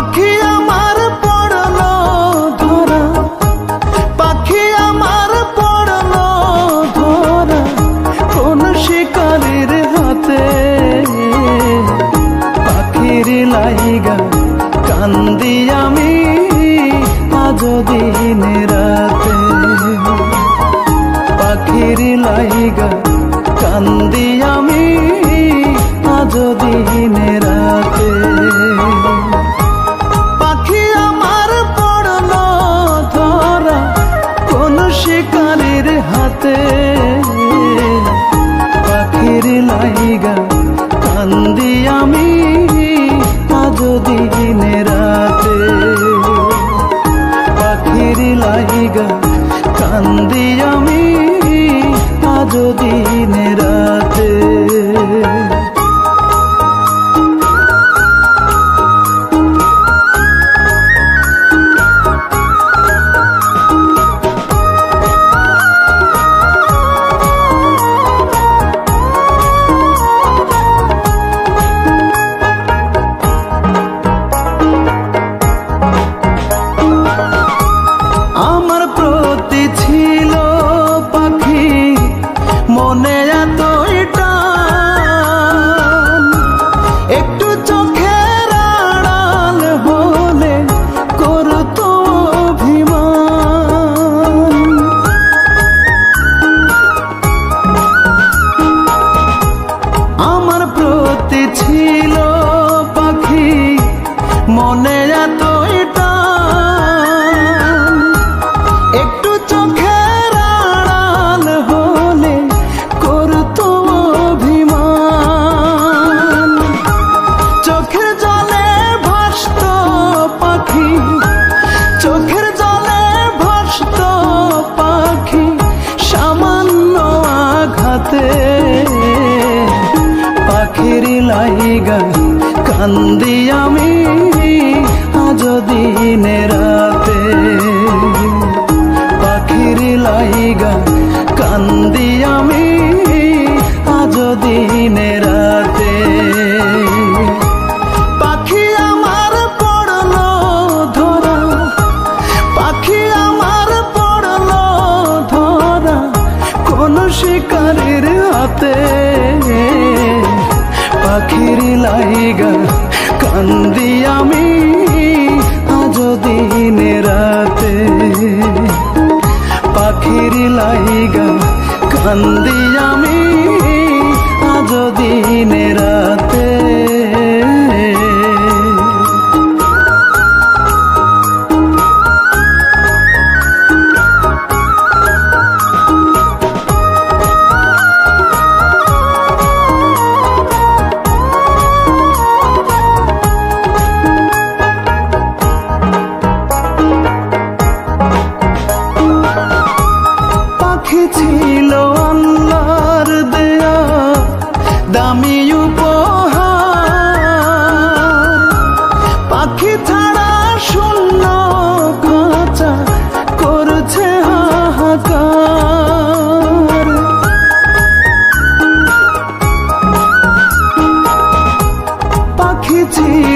পাখি আমার পড়লো ধরা, পাখি আমার পড়লো ধরা কোন শিকারীর হাতে। পাখির লাইগা কান্দি আমি আজ দিন রাতে, পাখির লাইগা কান্দি আমি আজ দিন রাতে। পাখি আমার পড়লো ধরা কোন শিকারীর হাতে, পাখির লাইগা কান্দি আমি আজ দিন রাতে। পাখির লাইগা কান্দি আমি আজ দিন রাতে। আমার প্রতি ছিল পাখি মনে এতই টান, একটু চোখের আড়াল হলে করতো অভিমান। আমার প্রতি ছিল পাখি মনে এতই টান, একটু চোখের আড়াল হলে করতো অভিমান। চোখের জলে ভাসত পাখি, চোখের জলে ভাসত পাখি সামান্য আঘাতে। পাখির লাইগা কান্দি আমি আজ দিন রাতে, পাখির লাইগা কান্দি আমি আজ দিন রাতে। পাখি আমার পড়লো ধরা, পাখি আমার পড়লো ধরা কোন শিকারীর হাতে। পাখির লাইগা কান্দি আমি আজ দিন রাতে, পাখির লাইগা কান্দি আমি আজ দিন রাতে। পাখি ছিল আল্লাহর দেয়া দামি উপহার, পাখি ছাড়া শূন্য খাঁচা করছে হাহাকার। পাখি ছিল